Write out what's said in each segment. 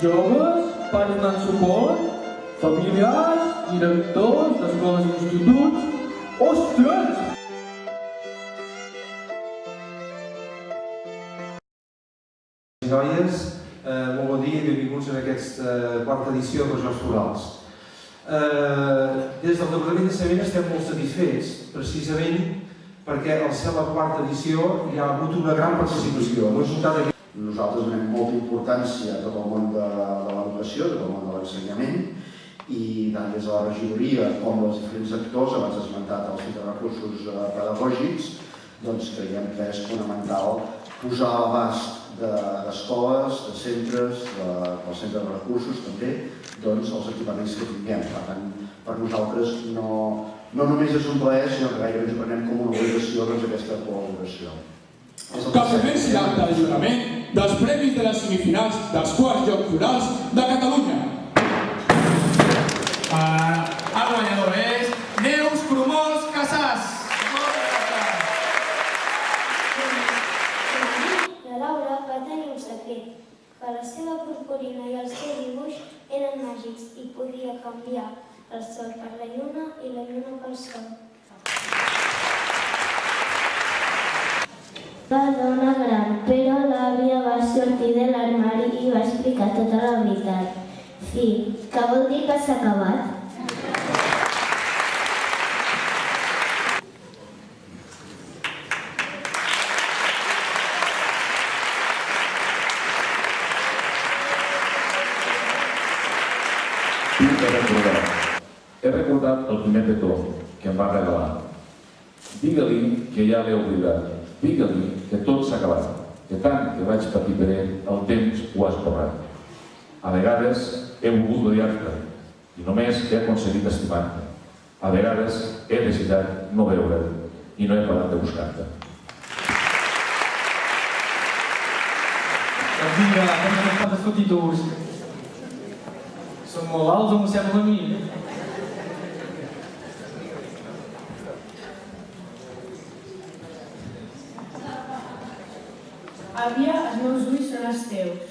joves, pares donant suport, familiars, directors d'escoles i instituts. Ostres! Noies, molt bon dia i benvinguts en aquesta quarta edició dels Jocs Florals. Des del Departament d'Ensenyament estem molt satisfets, precisament perquè al ser la quarta edició hi ha hagut una gran participació. Nosaltres donem molta importància a tot el món de l'educació, a tot el món de l'ensenyament, i tant des de la regidoria com dels diferents actors, abans esmentat els centres de recursos pedagògics, doncs creiem que és fonamental posar a l'abast d'escoles, de centres, dels centres de recursos també, doncs els equipaments que tinguem. Per tant, per nosaltres no només és un plaer, sinó que gairebé ens ho prenem com una obligació aquesta col·laboració. Que comenci l'acte de lliurament dels premis de les semifinals dels quarts Jocs Florals de Catalunya. El guanyador és Neus Cromós Casas. La Laura va tenir un secret, que la seva purpurina i el seu dibuix eren màgics i podia canviar el sol per la lluna i la lluna pel sol. La dona gran, però l'àvia va sortir de l'armari i va explicar tota la veritat. Fi, que vol dir que s'ha acabat? He recordat el primer petó que em va regalar. Digue-li que ja l'he oblidat. Digue-li que tot s'ha acabat, que tant que vaig patir per ell, el temps ho ha esborrat. A vegades he volgut odiar-te i només he aconseguit estimar-te. A vegades he desitjat no veure't i no he parat de buscar-te. Doncs vinga, com han estat els petitors? Són molt alts o m'ho sembla a mi, Àvia, els meus ulls són els teus.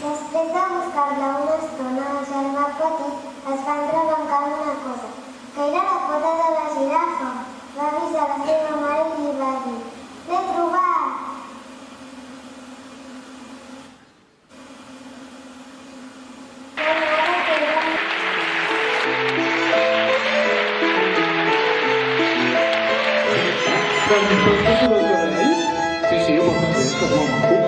Després de buscar-la una estona, el germà petit es va entrebancar una cosa, que era la pota de la girafa. Va avisar la seva mare i li va dir: "L'he trobat!" Sí, ho pot fer, és molt maco.